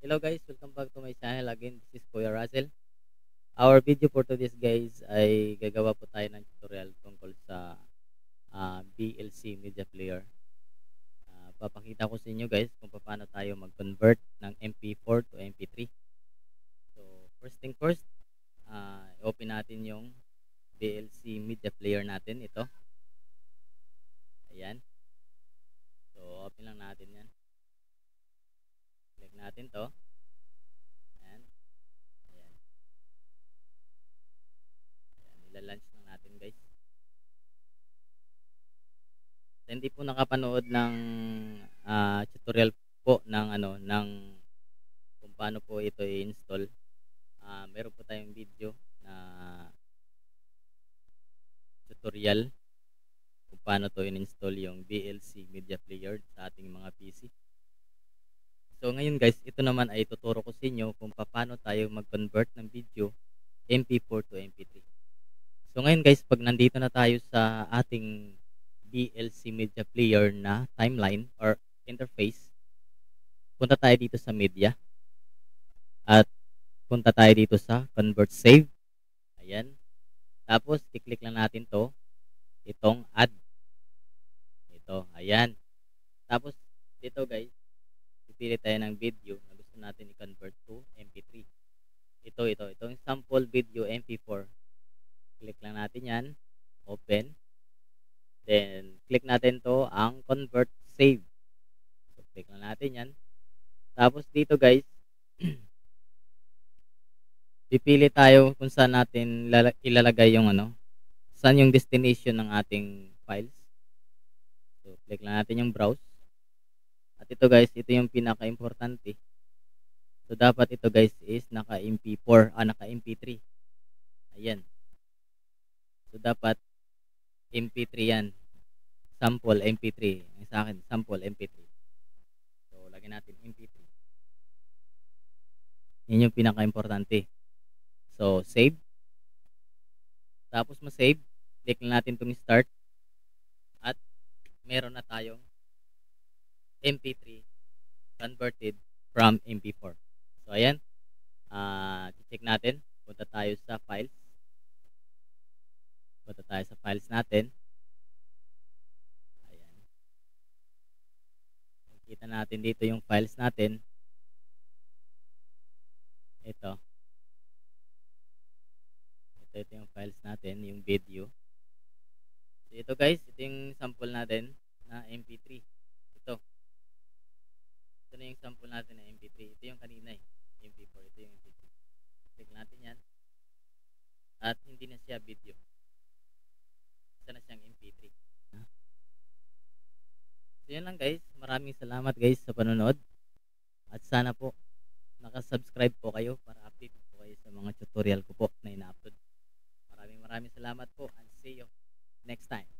Hello guys, welcome back to my channel again. This is Kuya Russell. Our video for today's guys ay gagawa po tayo ng tutorial tungkol sa BLC Media Player. Papakita ko sa inyo guys kung paano tayo mag-convert ng MP4 to MP3. So first thing first, open natin yung BLC Media Player natin. Ito. Ayan. So open lang natin yan. Click natin to. Ayan. Ayan. Ayan. Ila-launch lang natin guys. Hindi po nakapanood ng tutorial po ng kung paano po ito i-install. Meron po tayong video na tutorial kung paano to in-install yung BLC Media Player sa ating mga PC. So ngayon guys, ito naman ay tuturo ko sa inyo kung paano tayo mag-convert ng video MP4 to MP3. So ngayon guys, pag nandito na tayo sa ating BLC Media Player na timeline or interface, punta tayo dito sa media at punta tayo dito sa convert save. Ayan. Tapos i-click lang natin itong add. Ito, ayan. Tapos dito guys, pipili tayo ng video na gusto natin i-convert to MP3. Itong sample video MP4. Click lang natin 'yan, open. Then click natin ang convert save. So click lang natin 'yan. Tapos dito guys, pipili tayo kung saan natin ilalagay yung saan yung destination ng ating files. So click lang natin yung browse. At ito guys, ito yung pinaka-importante. So dapat ito guys is naka MP4, naka MP3. Ayan. So dapat MP3 yan. Sample MP3. Ang sa akin, sample MP3. So lagyan natin MP3. Yan yung pinaka-importante. So save. Tapos ma-save, click lang natin itong start. At meron na tayong MP3 converted from MP4. So ayan. Check natin. Punta tayo sa files. Punta tayo sa files natin. Ayan. Nakikita natin dito yung files natin. Ito yung files natin, yung video. So ito guys, ito yung sample natin na MP3. Ito na yung sample natin na MP3. Ito yung kanina MP4. Ito yung MP3. Click natin yan. At hindi na siya video. Isa na siyang MP3. So yun lang guys. Maraming salamat guys sa panonood. At sana po nakasubscribe po kayo para update po kayo sa mga tutorial ko po na ina-upload. Maraming salamat po and see you next time.